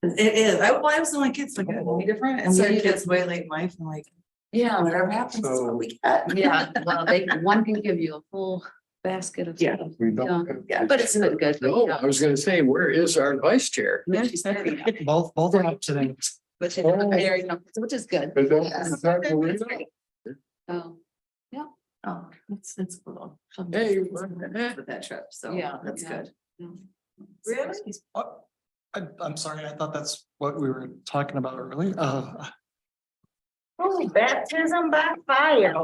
It is. I was the only kids like way different, and certain kids way late in life, and like, Yeah, whatever happens, that's what we get. yeah, well, one can give you a full basket of Yeah. stuff. We don't. Yeah. But it's been good. No, I was gonna say, where is our vice chair? Yeah, she's very happy, Both are up today. but she's very, which is good. Is that- Yes. is that Marina? That's great. Oh, Oh, it's cool. Hey, With that trip, so Yeah, that's yeah. good. Really? I'm sorry, I thought that's what we were talking about earlier. Holy baptism by fire.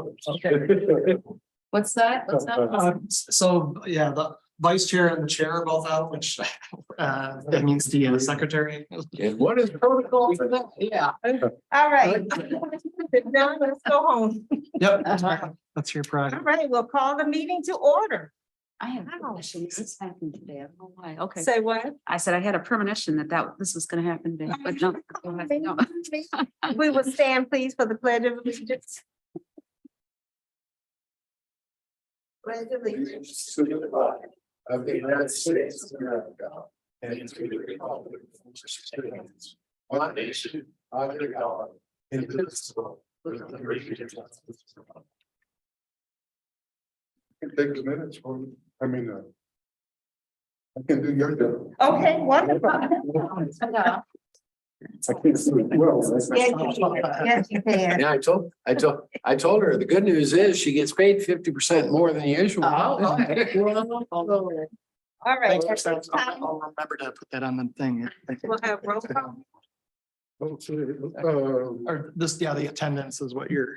What's that? What's that? So, yeah, the vice chair and the chair are both out, which that means the secretary. And what is protocol for that? Yeah. All right. Now let's go home. Yep, that's your All prerogative. right, we'll call the meeting to order. I have a premonition this happened today. I don't know why. Okay. Say what? I said I had a premonition that this was gonna happen today, but no. go ahead, no. We will stand, please, for the pledge of allegiance. Pledge of allegiance. Of the United States of America. And to the republic for which it stands, one nation, under God, indivisible, with liberty and justice for all. Take the minutes for me. I mean, I can do your job. Okay, wonderful. I can't see it well. Yes, you can. Yes, you can. Yeah, I told her, the good news is she gets paid 50% more than usual. Oh, okay. All right. Thanks for at this saying. time, I'll remember to put that on the thing. we'll have roll call. Or this, yeah, the attendance is what you're.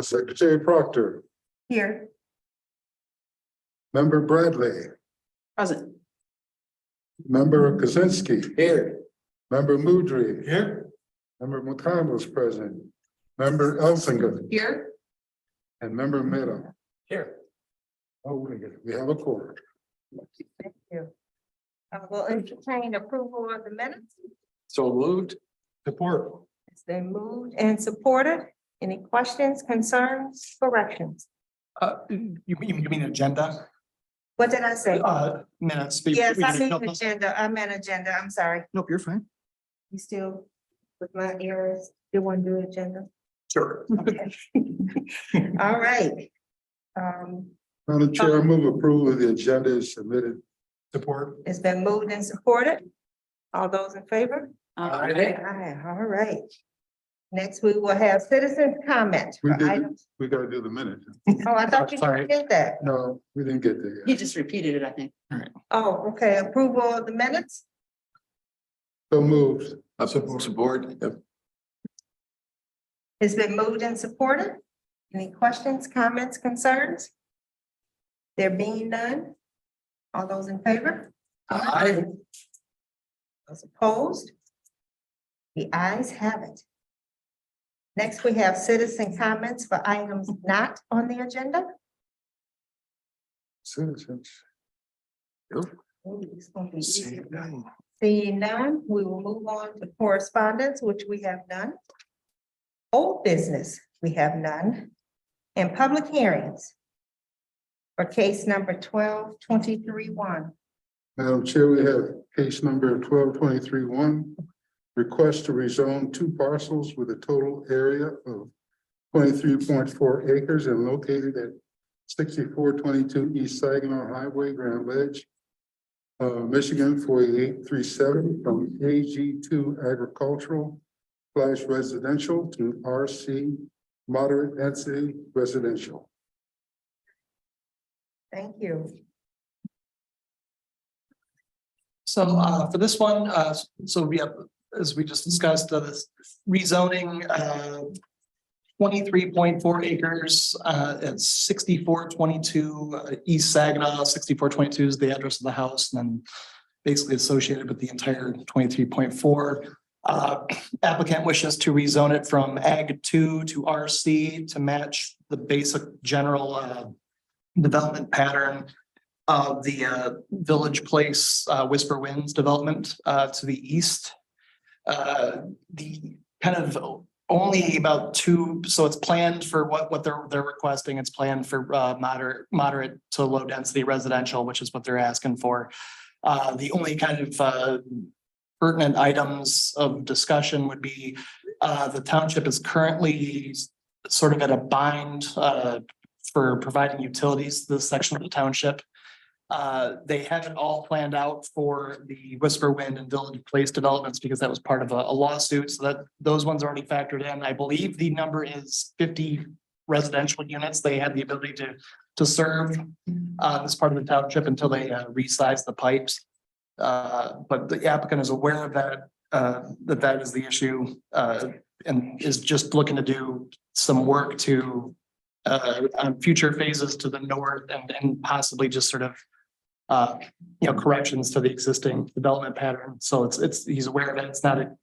Secretary Proctor, Here. Member Bradley, Present. Member Kaczynski, Here. Member Mudry, Here. Member McConnell was present, Member Elsinger, Here. and Member Meta. Here. Oh, we have a quorum. Thank you. We'll entertain approval of the minutes. So moved. Support. It's been moved and supported. Any questions, concerns, corrections? You mean agenda? What did I say? Minutes. but Yes, we I didn't- mean nope, agenda. I meant agenda. I'm sorry. Nope, you're fine. You still with my errors? You want to do agenda? Sure. Okay. All right. Madam Chair, I move approval of the agenda is submitted. Support. It's been moved and supported. All those in favor? Aye. Aye, all right. Next, we will have citizens comment. We for did, items. we gotta do the minute. Oh, I thought you Sorry. did that. No, we didn't get there He yet. just repeated it, I think. Oh, okay. Approval of the minutes? So moved. Support. Yep. It's been moved and supported. Any questions, comments, concerns? There being none? All those in favor? Aye. Those opposed? The ayes have it. Next, we have citizen comments for items not on the agenda. Citizens. Oh, it's gonna be easy. Seeing none, we will move on to correspondence, which we have none. Old business, we have none. And public hearings. For case number 12-23-1. Madam Chair, we have case number 12-23-1. Request to rezone 2 parcels with a total area of 23.4 acres and located at 6422 East Saginaw Highway, Grand Ledge, Michigan 48837 from AG2 agricultural / residential to RC moderate density residential. Thank you. So for this one, so we have, as we just discussed, this rezoning 23.4 acres at 6422 East Saginaw. 6422 is the address of the house, and then basically associated with the entire 23.4. Applicant wishes to rezone it from Ag 2 to RC to match the basic general development pattern of the Village Place Whisper Winds development to the east. The kind of only about 2, so it's planned for what they're requesting. It's planned for moderate to low density residential, which is what they're asking for. The only kind of pertinent items of discussion would be, the township is currently sort of at a bind, for providing utilities to this section of the township. They have it all planned out for the Whisper Wind and Village Place developments because that was part of a lawsuit, so that those ones are already factored in. I believe the number is 50 residential units they had the ability to serve this part of the township until they resize the pipes. But the applicant is aware of that, that is the issue, and is just looking to do some work to on future phases to the north and possibly just sort of corrections to the existing development pattern. So he's aware of it. It's not a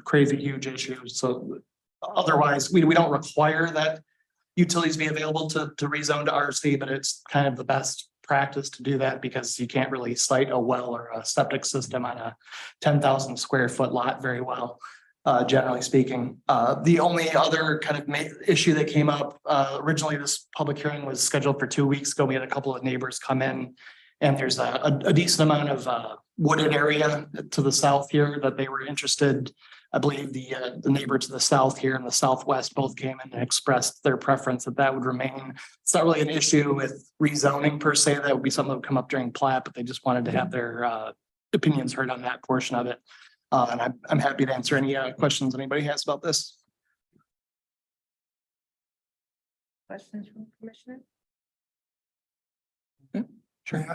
crazy huge issue. So otherwise, we don't require that utilities be available to rezone to RC, but it's kind of the best practice to do that because you can't really site a well or a septic system on a 10,000 square foot lot very well. Generally speaking, the only other kind of issue that came up, originally this public hearing was scheduled for 2 weeks ago. We had a couple of neighbors come in and there's a decent amount of wooded area to the south here that they were interested. I believe the neighbor to the south here and the southwest both came in and expressed their preference that would remain. It's not really an issue with rezoning per se. That would be something that would come up during plat, but they just wanted to have their opinions heard on that portion of it. And I'm happy to answer any questions anybody has about this. Questions from Commissioner? Sure.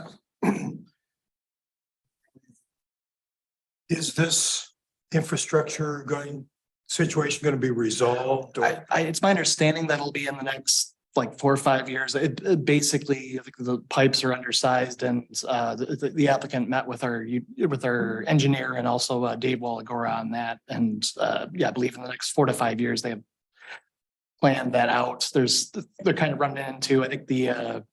Is this infrastructure situation going to be resolved? Or? It's my understanding that it'll be in the next like 4 or 5 years. It basically, I think the pipes are undersized and the applicant met with our engineer and also Dave Walagora on that. And yeah, I believe in the next 4 to 5 years, they have planned that out. They're kind of running into, I think the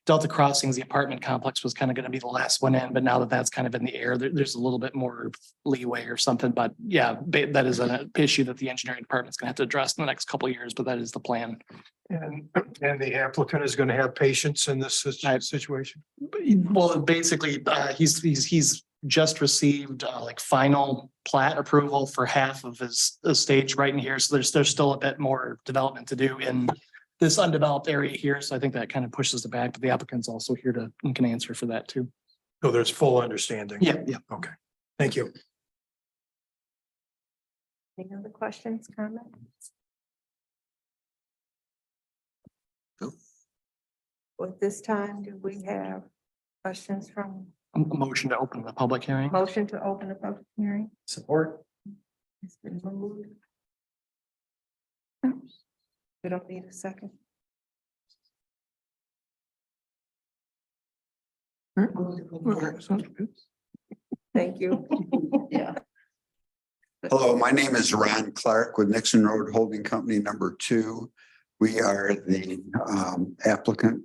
Delta Crossings, the apartment complex was kind of going to be the last one in, but now that that's kind of in the air, there's a little bit more leeway or something. But yeah, that is an issue that the engineering department's going to have to address in the next couple of years, but that is the plan. And the applicant is going to have patience in this situation? Well, basically, he's just received like final plat approval for half of his stage right in here. So there's still a bit more development to do in this undeveloped area here. So I think that kind of pushes it back, but the applicant's also here and can answer for that too. So there's full understanding. Yeah. Okay. Thank you. Any other questions, comments? No. At this time, do we have questions from A motion to open the public hearing. motion to open the public hearing? Support. It's been moved. We don't need a second. Thank you. Yeah. Hello, my name is Ron Clark with Nixon Road Holding Company number 2. We are the applicant.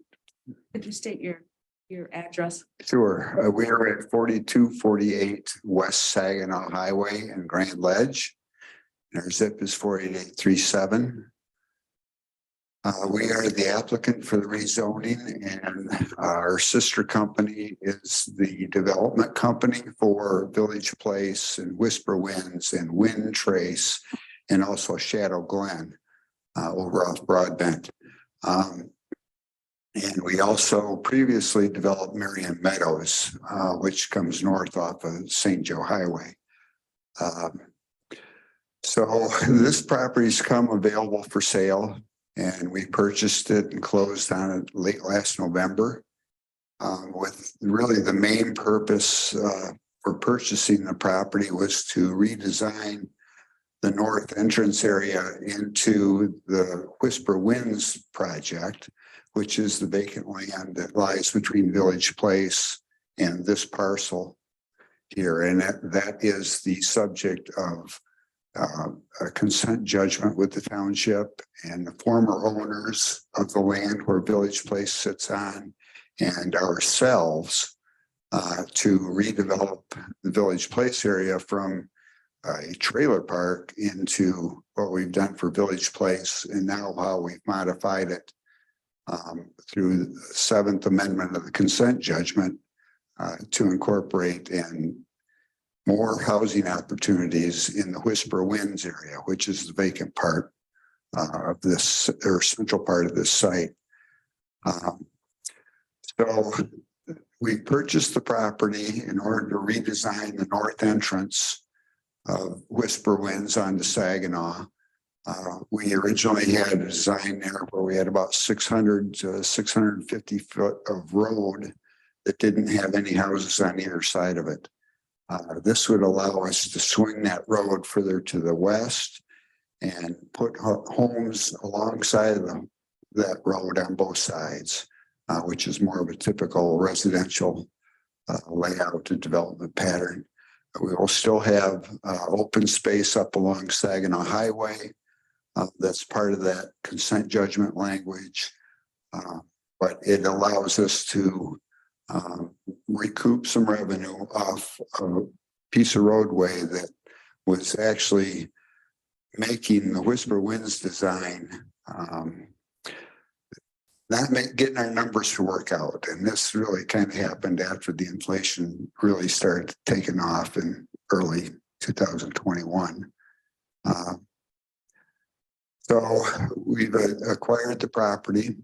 Could you state your address? Sure. We are at 4248 West Saginaw Highway in Grand Ledge. And our zip is 48837. We are the applicant for the rezoning, and our sister company is the development company for Village Place and Whisper Winds and Wind Trace, and also Shadow Glen over off Broadbent. And we also previously developed Marion Meadows, which comes north off of St. Joe Highway. So this property's come available for sale. And we purchased it and closed on it late last November. With really the main purpose for purchasing the property was to redesign the north entrance area into the Whisper Winds project, which is the vacant land that lies between Village Place and this parcel here. And that is the subject of a consent judgment with the township and the former owners of the land where Village Place sits on, and ourselves to redevelop the Village Place area from a trailer park into what we've done for Village Place, and now how we've modified it through the 7th Amendment of the consent judgment to incorporate and more housing opportunities in the Whisper Winds area, which is the vacant part of this or central part of this site. So we purchased the property in order to redesign the north entrance of Whisper Winds onto Saginaw. We originally had a design there where we had about 600 to 650 foot of road that didn't have any houses on either side of it. This would allow us to swing that road further to the west and put homes alongside of that road on both sides, which is more of a typical residential layout and development pattern. We will still have open space up along Saginaw Highway. That's part of that consent judgment language, but it allows us to recoup some revenue off a piece of roadway that was actually making the Whisper Winds design not getting our numbers to work out. And this really kind of happened after the inflation really started taking off in early 2021. So we've acquired the property,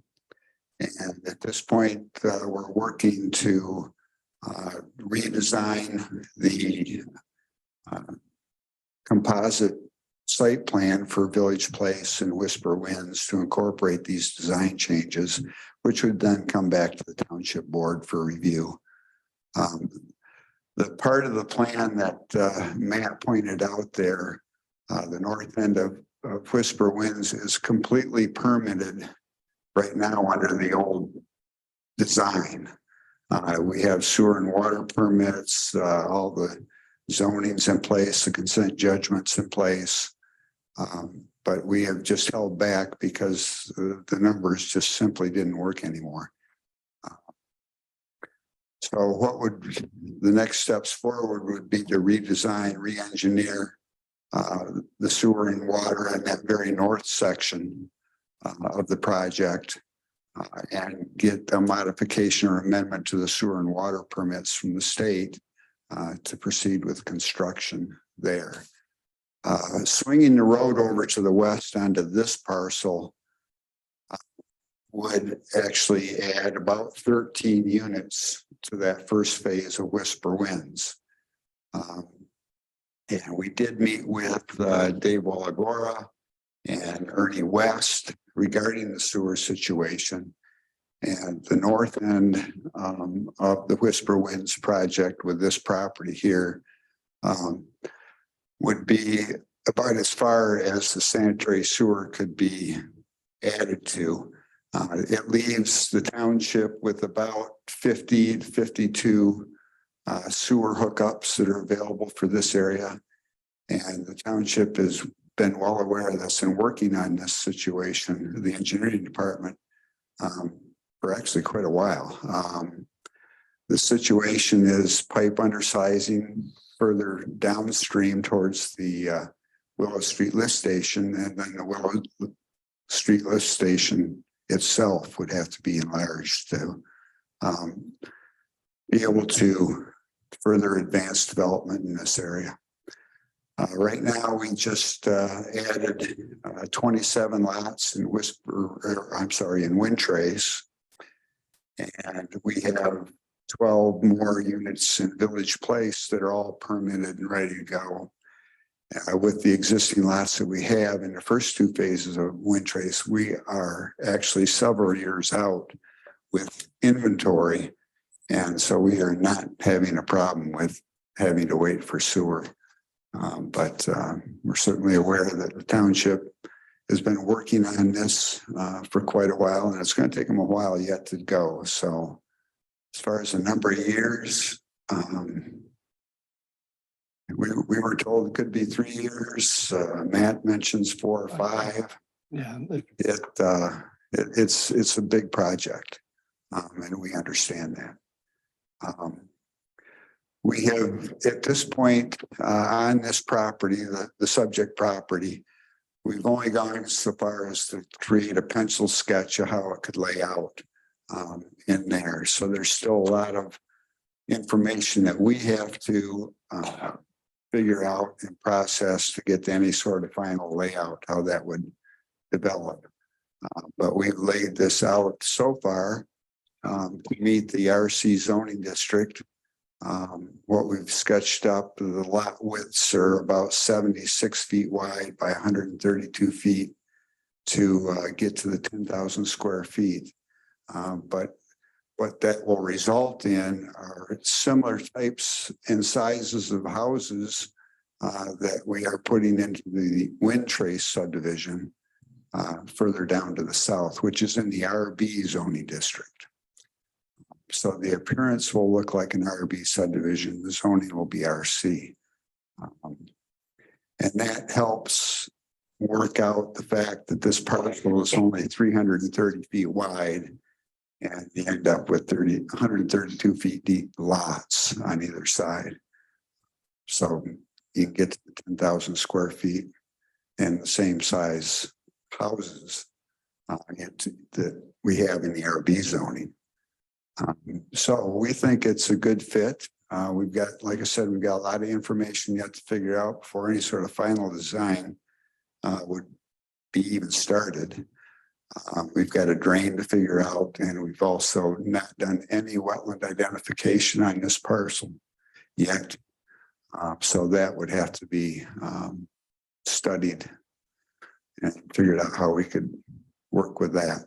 and at this point, we're working to redesign the composite site plan for Village Place and Whisper Winds to incorporate these design changes, which would then come back to the Township Board for review. The part of the plan that Matt pointed out there, the north end of Whisper Winds is completely permitted right now under the old design. We have sewer and water permits, all the zonings in place, the consent judgments in place. But we have just held back because the numbers just simply didn't work anymore. So what would the next steps forward would be to redesign, re-engineer the sewer and water in that very north section of the project and get a modification or amendment to the sewer and water permits from the state to proceed with construction there. Swinging the road over to the west onto this parcel would actually add about 13 units to that first phase of Whisper Winds. And we did meet with Dave Walagora and Ernie West regarding the sewer situation. And the north end of the Whisper Winds project with this property here would be about as far as the sanitary sewer could be added to. It leaves the township with about 50 to 52 sewer hookups that are available for this area. And the township has been well aware of this and working on this situation, the engineering department, for actually quite a while. The situation is pipe undersizing further downstream towards the Willow Street lift station, and then the Willow Street lift station itself would have to be enlarged to be able to further advance development in this area. Right now, we just added 27 lots in in Wind Trace, and we have 12 more units in Village Place that are all permitted and ready to go. With the existing lots that we have in the first two phases of Wind Trace, we are actually several years out with inventory. And so we are not having a problem with having to wait for sewer. But we're certainly aware that the township has been working on this for quite a while, and it's going to take them a while yet to go. So as far as the number of years, we were told it could be 3 years. Matt mentions 4 or 5. Yeah. It's a big project, and we understand that. We have at this point on this property, the subject property, we've only gone so far as to create a pencil sketch of how it could lay out in there. So there's still a lot of information that we have to figure out and process to get to any sort of final layout, how that would develop. But we've laid this out so far to meet the RC zoning district. What we've sketched up, the lot widths are about 76 feet wide by 132 feet to get to the 10,000 square feet. But what that will result in are similar types and sizes of houses that we are putting into the Wind Trace subdivision further down to the south, which is in the RB zoning district. So the appearance will look like an RB subdivision. The zoning will be RC. And that helps work out the fact that this parcel is only 330 feet wide. And you end up with 132 feet deep lots on either side. So you can get to 10,000 square feet and the same size houses that we have in the RB zoning. So we think it's a good fit. We've got, like I said, we've got a lot of information yet to figure out before any sort of final design would be even started. We've got a drain to figure out, and we've also not done any wetland identification on this parcel yet. So that would have to be studied and figured out how we could work with that.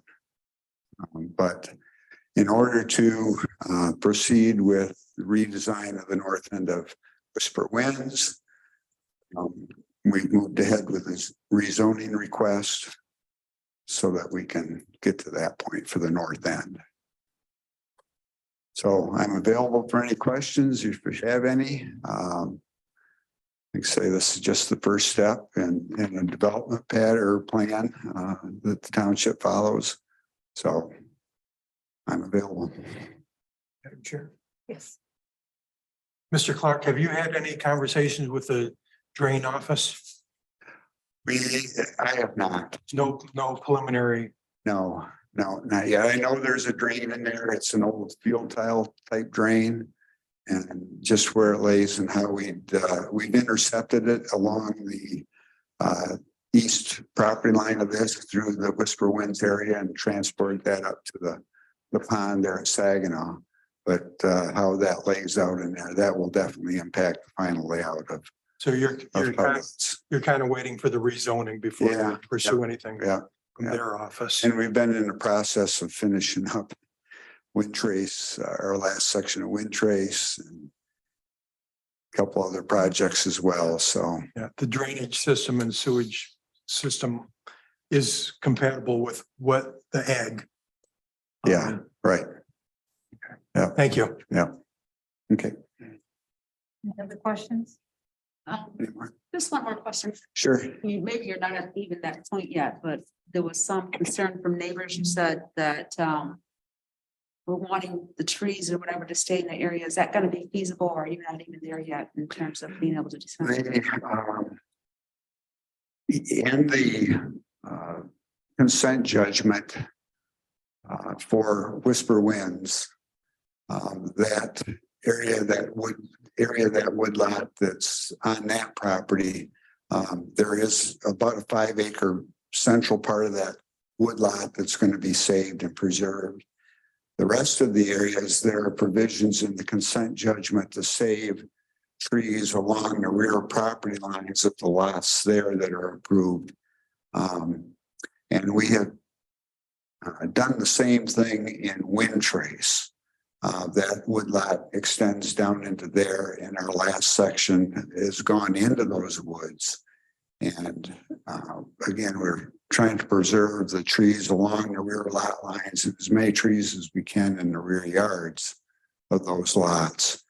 But in order to proceed with the redesign of the north end of Whisper Winds, we moved ahead with this rezoning request so that we can get to that point for the north end. So I'm available for any questions if you have any. Like I say, this is just the first step in a development pad or plan that the township follows. So I'm available. Madam Chair. Yes. Mr. Clark, have you had any conversations with the drain office? I have not. No preliminary. No, not yet. I know there's a drain in there. It's an old field tile type drain. And just where it lays and how we've intercepted it along the east property line of this through the Whisper Winds area and transport that up to the pond there at Saginaw. But how that lays out in there, that will definitely impact the final layout of. So you're kind of waiting for the rezoning before you pursue anything from their office. And we've been in the process of finishing up Wind Trace, our last section of Wind Trace, and a couple other projects as well. So yeah, the drainage system and sewage system is compatible with what the ag. yeah, right. Okay. Yeah. Thank you. Yeah. Okay. Any other questions? Any more? Just one more question. Sure. Maybe you're not at even that point yet, but there was some concern from neighbors who said that we're wanting the trees or whatever to stay in the area. Is that going to be feasible, or are you not even there yet in terms of being able to decide? In the consent judgment for Whisper Winds, that that woodlot that's on that property, there is about a 5 acre central part of that woodlot that's going to be saved and preserved. The rest of the areas, there are provisions in the consent judgment to save trees along the rear property lines of the lots there that are approved. And we have done the same thing in Wind Trace. That woodlot extends down into there, and our last section has gone into those woods. And again, we're trying to preserve the trees along the rear lot lines, as many trees as we can in the rear yards of those lots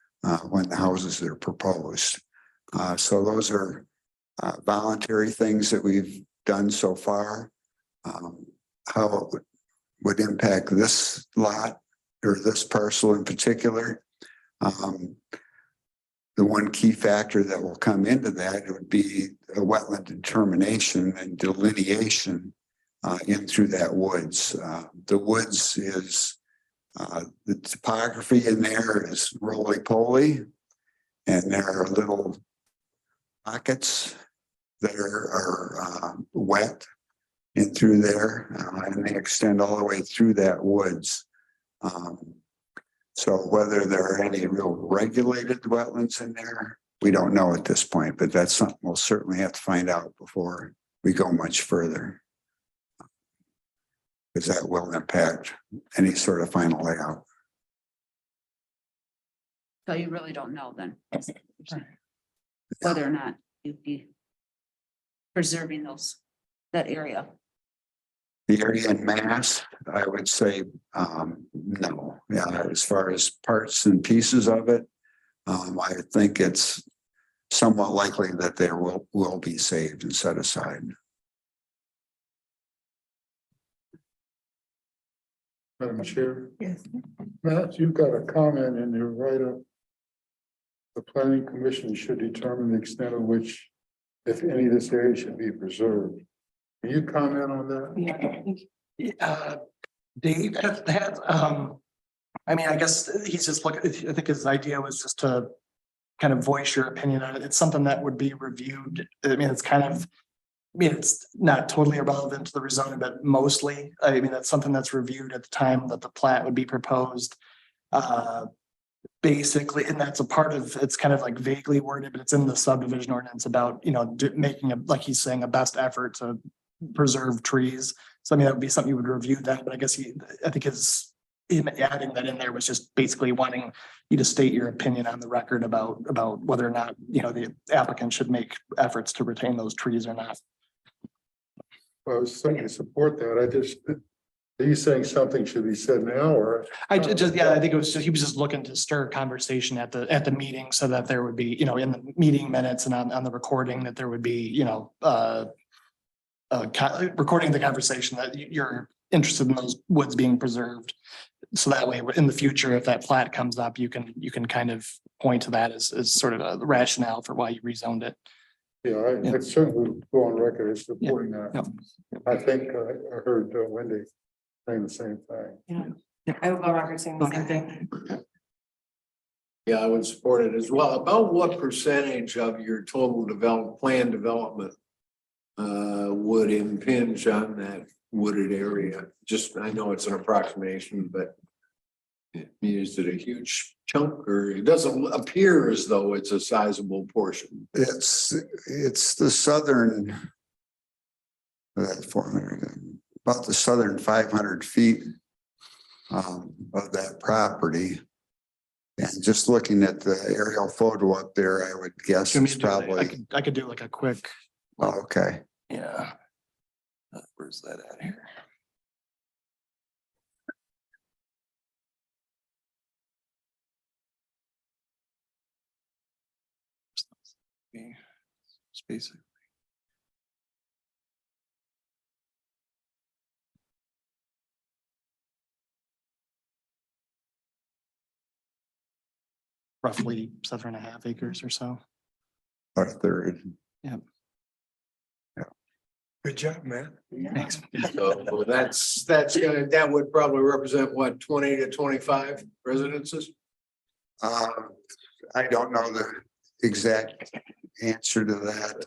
when the houses are proposed. So those are voluntary things that we've done so far. How it would impact this lot or this parcel in particular. The one key factor that will come into that would be a wetland determination and delineation in through that woods. The woods is the topography in there is roly-poly, and there are little pockets that are wet in through there, and they extend all the way through that woods. So whether there are any real regulated wetlands in there, we don't know at this point, but that's something we'll certainly have to find out before we go much further. Because that will impact any sort of final layout. So you really don't know then. Whether or not you'd be preserving that area. The area in mass, I would say, no. Yeah, as far as parts and pieces of it, I think it's somewhat likely that there will be saved and set aside. Madam Chair, Yes. Matt, you've got a comment in your write-up. The planning commission should determine the extent of which, if any, this area should be preserved. Can you comment on that? Dave had, I mean, I guess he's just looking, I think his idea was just to kind of voice your opinion on it. It's something that would be reviewed. I mean, it's kind of, I mean, it's not totally irrelevant to the rezoning, but mostly, I mean, that's something that's reviewed at the time that the plat would be proposed. Basically, and that's a part of, it's kind of like vaguely worded, but it's in the subdivision ordinance about, you know, making a, like he's saying, a best effort to preserve trees. So I mean, that would be something you would review that, but I guess I think him adding that in there was just basically wanting you to state your opinion on the record about whether or not, you know, the applicant should make efforts to retain those trees or not. Well, I was certainly support that. Are you saying something should be said now or? I just, yeah, I think it was just, he was just looking to stir conversation at the meeting so that there would be, you know, in the meeting minutes and on the recording that there would be, you know, recording the conversation that you're interested in those woods being preserved. So that way, in the future, if that plat comes up, you can kind of point to that as sort of a rationale for why you rezoned it. Yeah, I certainly go on record as supporting that. Yep. I think I heard Wendy saying the same thing. I would go record saying the same thing. Yeah, I would support it as well. About what percentage of your total planned development would impinge on that wooded area? Just, I know it's an approximation, but is it a huge chunk, or it doesn't appear as though it's a sizable portion? It's the southern, about the southern 500 feet of that property. And just looking at the aerial photo up there, I would guess it's probably. I could do like a quick. Oh, okay. Yeah. Where's that at here? It's basically. Roughly 7.5 acres or so. About a third. Good job, man. Thanks. So that would probably represent what, 20 to 25 residences? I don't know the exact answer to that.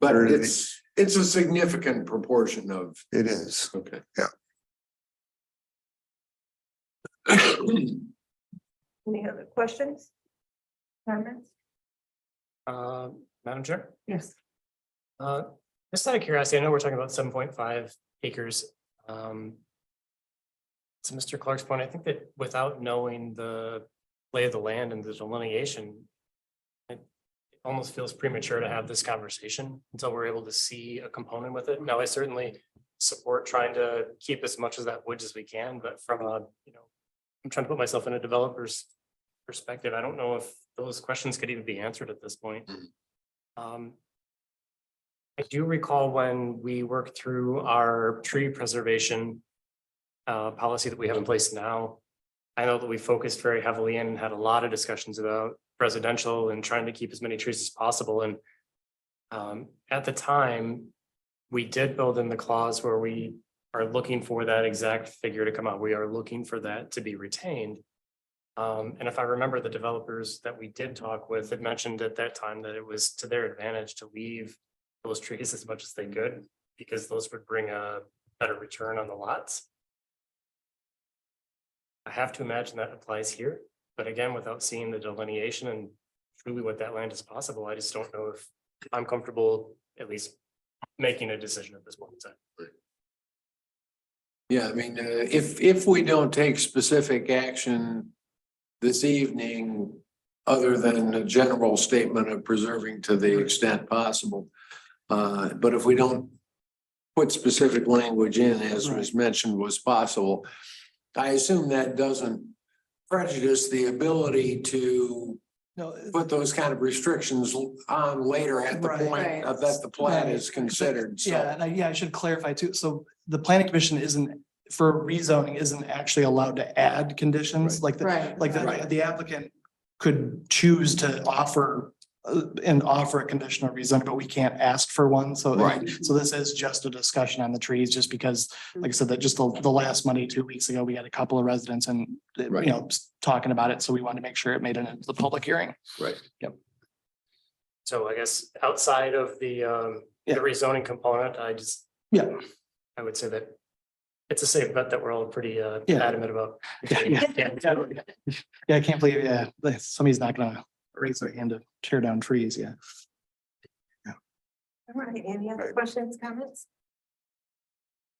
But it's a significant proportion of. It is. Okay. Yeah. Any other questions? Comments? Madam Chair, Yes. just out of curiosity, I know we're talking about 7.5 acres. To Mr. Clark's point, I think that without knowing the lay of the land and the delineation, it almost feels premature to have this conversation until we're able to see a component with it. Now, I certainly support trying to keep as much of that woods as we can, but from a, you know, I'm trying to put myself in a developer's perspective. I don't know if those questions could even be answered at this point. I do recall when we worked through our tree preservation policy that we have in place now. I know that we focused very heavily in and had a lot of discussions about residential and trying to keep as many trees as possible. And at the time, we did build in the clause where we are looking for that exact figure to come out. We are looking for that to be retained. And if I remember, the developers that we did talk with had mentioned at that time that it was to their advantage to leave those trees as much as they could, because those would bring a better return on the lots. I have to imagine that applies here, but again, without seeing the delineation and truly what that land is possible, I just don't know if I'm comfortable at least making a decision at this point in time. Yeah, I mean, if we don't take specific action this evening, other than a general statement of preserving to the extent possible. But if we don't put specific language in, as was mentioned, was possible, I assume that doesn't prejudice the ability to No, put those kind of restrictions on later at the Right. point that the plan Right. is considered, so. Yeah, and I should clarify too. So the planning commission for rezoning isn't actually allowed to add conditions like Right. the applicant could choose to offer a conditional rezoning, but we can't ask for one. So, Right. so this is just a discussion on the trees, just because, like I said, that just the last Monday, 2 weeks ago, we had a couple of residents and, Right. you know, talking about it. So we wanted to make sure it made it into the public hearing. Right. So I guess outside of the Yeah. rezoning component, Yeah. I would say that it's a safe bet that we're all pretty Yeah. adamant about. Yeah, I can't believe, somebody's not gonna raise their hand to tear down trees, yeah. All right, any other questions, comments?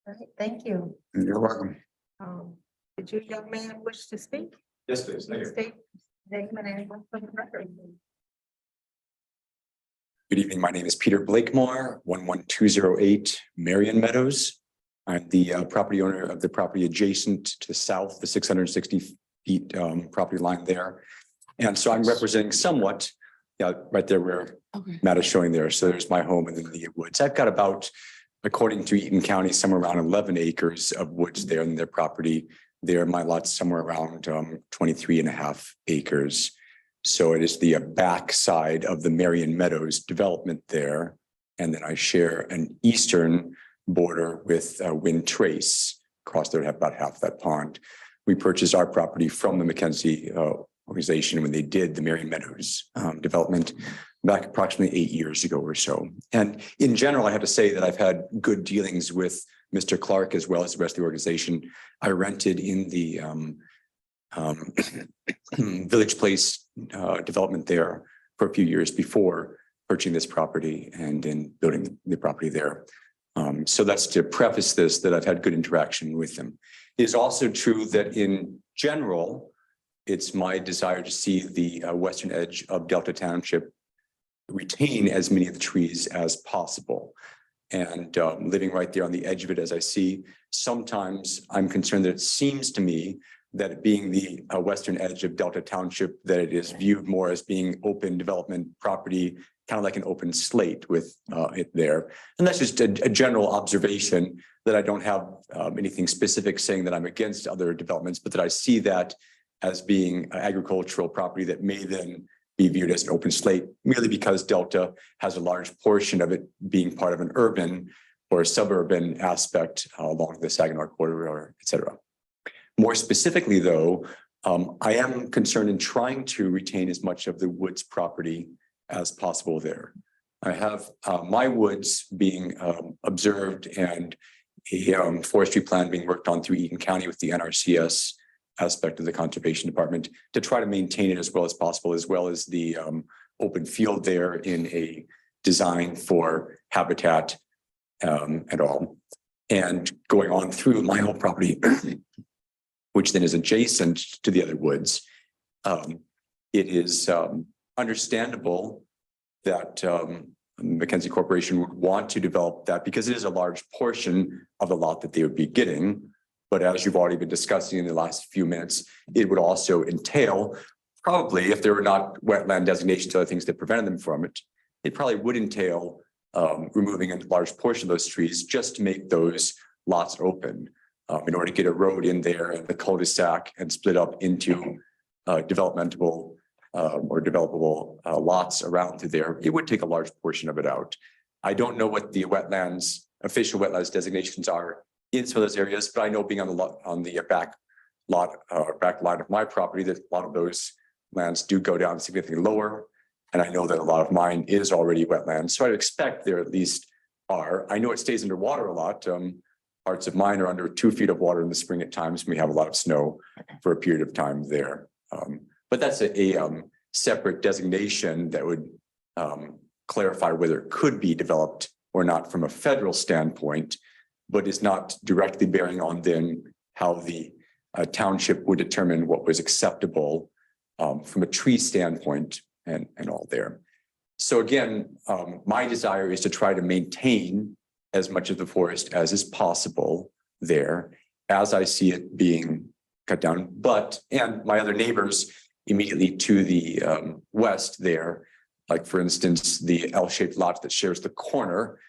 All right, thank you. You're welcome. Did you, young man, wish to speak? Yes, please. State name and address for the record. Good evening. My name is Peter Blakemore, 11208 Marion Meadows. I'm the property owner of the property adjacent to the south, the 660 feet property line there. And so I'm representing somewhat, right there where Matt is showing there. So there's my home and then the woods. I've got about, according to Eaton County, somewhere around 11 acres of woods there in their property. There, my lot's somewhere around 23.5 acres. So it is the back side of the Marion Meadows development there. And then I share an eastern border with Wind Trace across there, have about half that pond. We purchased our property from the Mackenzie organization when they did the Marion Meadows development back approximately 8 years ago or so. And in general, I have to say that I've had good dealings with Mr. Clark as well as the rest of the organization. I rented in the Village Place development there for a few years before purchasing this property and in building the property there. So that's to preface this, that I've had good interaction with them. It is also true that in general, it's my desire to see the western edge of Delta Township retain as many of the trees as possible. And living right there on the edge of it, as I see, sometimes I'm concerned that it seems to me that being the western edge of Delta Township, that it is viewed more as being open development property, kind of like an open slate with it there. And that's just a general observation, that I don't have anything specific saying that I'm against other developments, but that I see that as being agricultural property that may then be viewed as an open slate, merely because Delta has a large portion of it being part of an urban or suburban aspect along the Saginaw corridor, et cetera. More specifically, though, I am concerned in trying to retain as much of the woods property as possible there. I have my woods being observed and a forestry plan being worked on through Eaton County with the NRCS aspect of the conservation department to try to maintain it as well as possible, as well as the open field there in a design for habitat and all. And going on through my whole property, which then is adjacent to the other woods, it is understandable that Mackenzie Corporation would want to develop that because it is a large portion of the lot that they would be getting. But as you've already been discussing in the last few minutes, it would also entail, probably if there were not wetland designations, other things that prevented them from it, it probably would entail removing a large portion of those trees just to make those lots open in order to get a road in there and the cul-de-sac and split up into developmentable or developable lots around through there. It would take a large portion of it out. I don't know what the wetlands, official wetlands designations are in some of those areas, but I know being on the back back line of my property, that a lot of those lands do go down significantly lower. And I know that a lot of mine is already wetlands, so I'd expect there at least are. I know it stays underwater a lot. Parts of mine are under 2 feet of water in the spring at times. We have a lot of snow for a period of time there. But that's a separate designation that would clarify whether it could be developed or not from a federal standpoint, but is not directly bearing on then how the township would determine what was acceptable from a tree standpoint and all there. So again, my desire is to try to maintain as much of the forest as is possible there, as I see it being cut down. And my other neighbors immediately to the west there, like for instance, the L-shaped lot that shares the corner,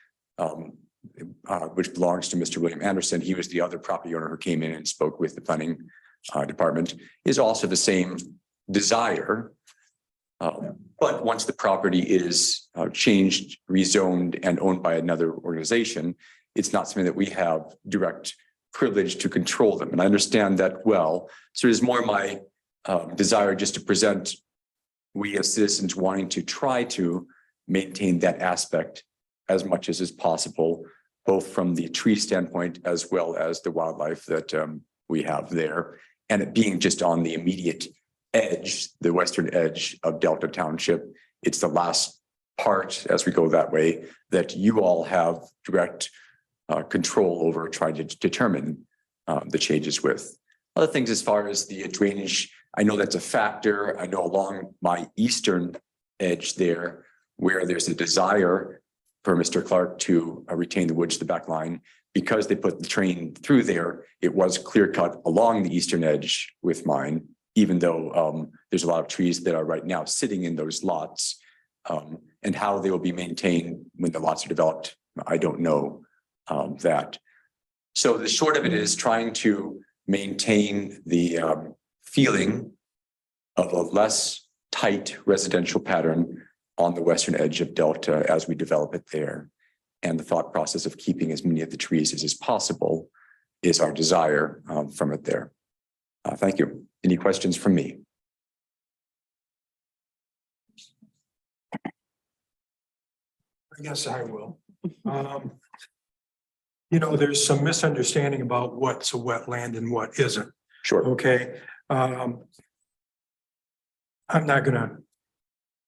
which belongs to Mr. William Anderson. He was the other property owner who came in and spoke with the planning department, is also the same desire. But once the property is changed, rezoned, and owned by another organization, it's not something that we have direct privilege to control them. And I understand that well. So it is more my desire just to present we as citizens wanting to try to maintain that aspect as much as is possible, both from the tree standpoint as well as the wildlife that we have there. And it being just on the immediate edge, the western edge of Delta Township. It's the last part as we go that way that you all have direct control over trying to determine the changes with. Other things as far as the drainage, I know that's a factor. I know along my eastern edge there, where there's a desire for Mr. Clark to retain the woods to the back line, because they put the train through there, it was clear cut along the eastern edge with mine, even though there's a lot of trees that are right now sitting in those lots. And how they will be maintained when the lots are developed, I don't know that. So the short of it is trying to maintain the feeling of a less tight residential pattern on the western edge of Delta as we develop it there. And the thought process of keeping as many of the trees as is possible is our desire from it there. Thank you. Any questions from me? I guess I will. There's some misunderstanding about what's a wetland and what isn't. Sure. Okay. I'm not gonna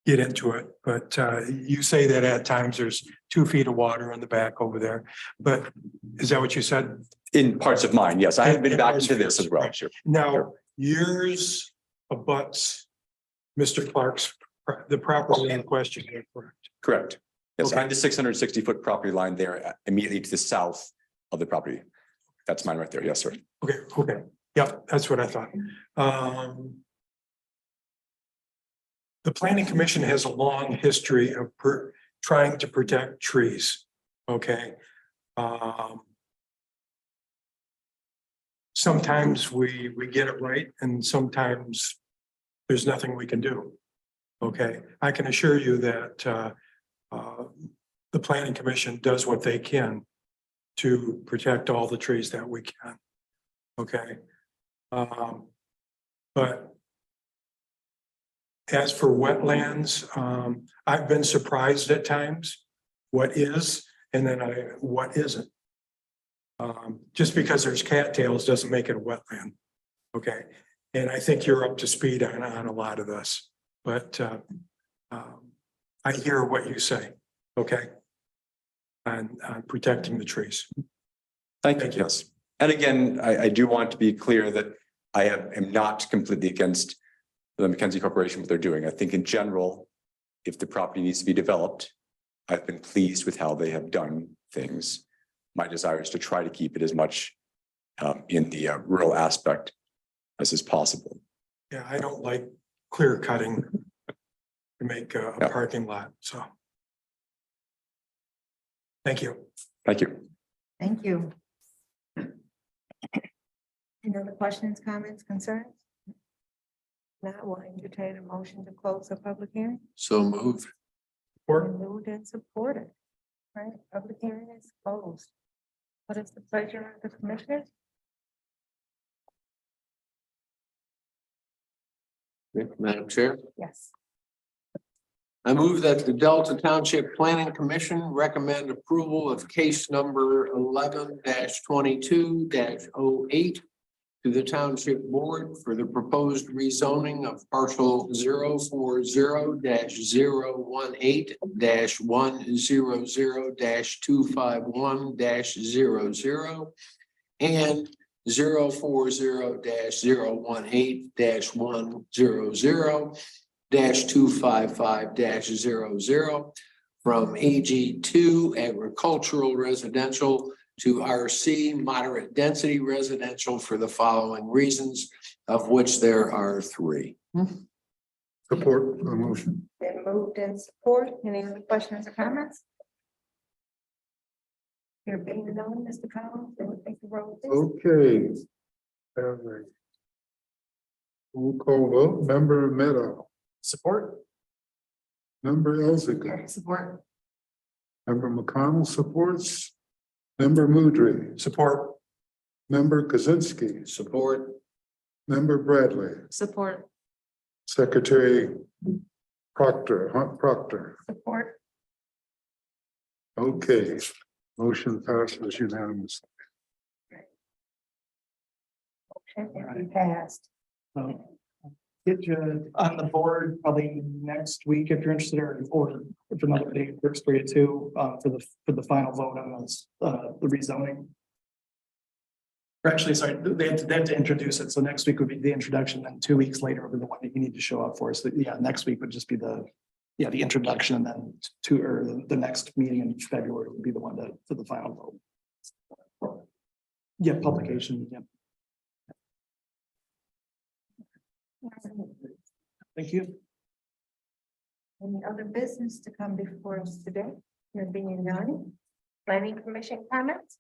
get into it, but you say that at times there's 2 feet of water in the back over there. But is that what you said? In parts of mine, yes. I have been In back parts into of this yours, as well. right. Sure. Now, yours abuts Mr. Clark's, the property in question, correct? Correct. Yes, Okay. I have the 660-foot property line there immediately to the south of the property. That's mine right there. Yes, sir. Okay. Yep, that's what I thought. The planning commission has a long history of trying to protect trees. Okay. Sometimes we get it right, and sometimes there's nothing we can do. Okay, I can assure you that the planning commission does what they can to protect all the trees that we can. Okay. But as for wetlands, I've been surprised at times what is, and then what isn't. Just because there's cattails doesn't make it a wetland. Okay. And I think you're up to speed on a lot of this, but I hear what you say. Okay. On protecting the trees. Thank you. Yes. And again, I do want to be clear that I am not completely against the McKenzie Corporation, what they're doing. I think in general, if the property needs to be developed, I've been pleased with how they have done things. My desire is to try to keep it as much in the rural aspect as is possible. Yeah, I don't like clear cutting to make a Yeah. parking lot, so. Thank you. Thank you. Thank you. Any other questions, comments, concerns? Not, will entertain a motion to close the public hearing. So moved. Moved and supported. Right, public hearing is closed. What is the pleasure of the commissioners? Madam Chair, Yes. I move that the Delta Township Planning Commission recommend approval of case number 11-22-08 to the Township Board for the proposed rezoning of parcel 040-100-251-00 and 040-018-100-255-00 from AG2 agricultural residential to RC moderate density residential for the following reasons, of which there are three. Support the motion. Been moved and support. Any other questions or comments? Here being none, Mr. Collins, then we take the roll. please. Okay. All right. We'll call vote. Member Meadow, Support. member Elziger, Support. member McConnell supports. Member Moudry, Support. member Kaczynski, Support. member Bradley, Support. Secretary Proctor, Hunt Proctor. Support. Okay, motion passes unanimously. Motion passed. Get you on the board probably next week if you're interested, or if another day works for you too, for the final vote on this, the rezoning. Or actually, sorry, they have to introduce it. So next week would be the introduction, then 2 weeks later would be the one that you need to show up for. So yeah, next week would just be the introduction, and then the next meeting in February would be the one for the final vote. Yeah, publication, yeah. Thank you. Any other business to come before us today? There being none. Planning Commission comments?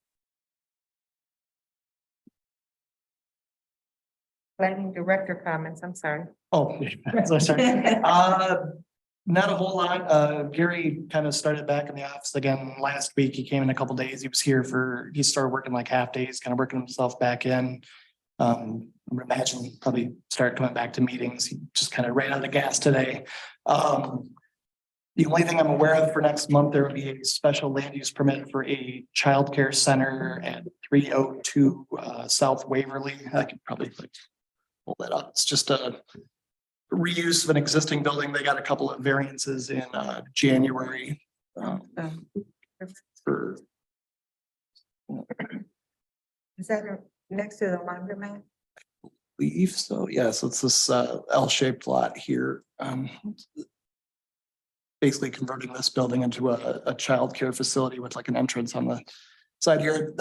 Planning Director comments, I'm sorry. Oh, sorry. Not a whole lot. Gary kind of started back in the office again last week. He came in a couple days. He was here he started working like half days, kind of working himself back in. I would imagine probably start coming back to meetings. He just kind of ran out of gas today. The only thing I'm aware of for next month, there will be a special land use permit for a childcare center at 302 South Waverly. I could probably pull that up. It's just a reuse of an existing building. They got a couple of variances in January. Is that next to the laundromat? Believe so. Yes, it's this L-shaped lot here. Basically converting this building into a childcare facility with like an entrance on the side here.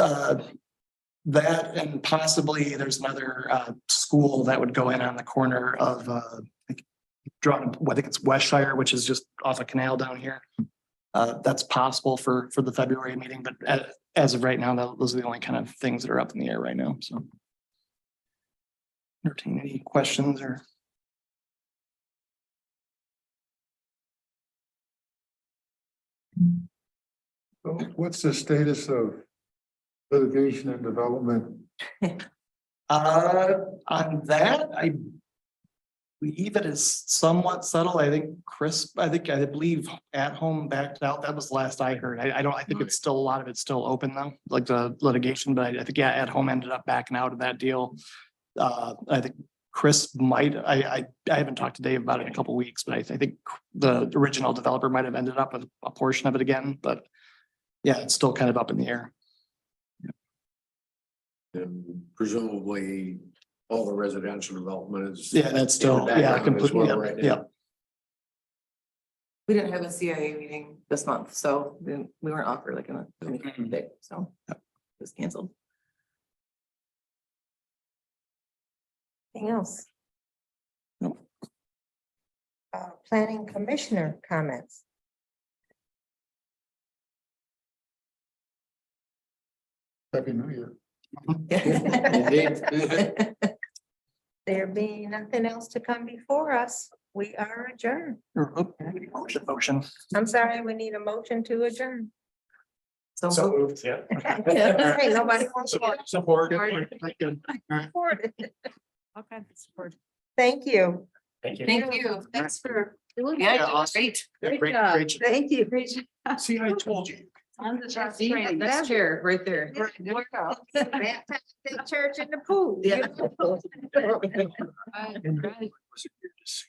That and possibly there's another school that would go in on the corner of I think it's Westshire, which is just off a canal down here. That's possible for the February meeting, but as of right now, those are the only kind of things that are up in the air right now. So entertain any questions or. What's the status of litigation and development? On that, I believe it is somewhat settled. I believe At Home backed out. That was the last I heard. I think it's still, a lot of it's still open though, like the litigation, but I think, yeah, At Home ended up backing out of that deal. I think Chris might, I haven't talked to Dave about it in a couple of weeks, but I think the original developer might have ended up with a portion of it again, but yeah, it's still kind of up in the air. And presumably all the residential development is. Yeah, that's still, yeah, completely, yeah. We didn't have a CIA meeting this month, so we weren't offered like anything big, so it was canceled. Anything else? No. Planning Commissioner comments. Happy New Year. There being nothing else to come before us, we are adjourned. Motion. I'm sorry, we need a motion to adjourn. So moved, yeah. Hey, nobody wants to Support. support it. Okay. Support. Thank you. Thank you. Thank you. Thanks for. Yeah, great. Great job. Thank you. Great job. See, I told you. On the job See, training. that's chair right there. Baptist church in the pool. Yeah. Was it weird to see?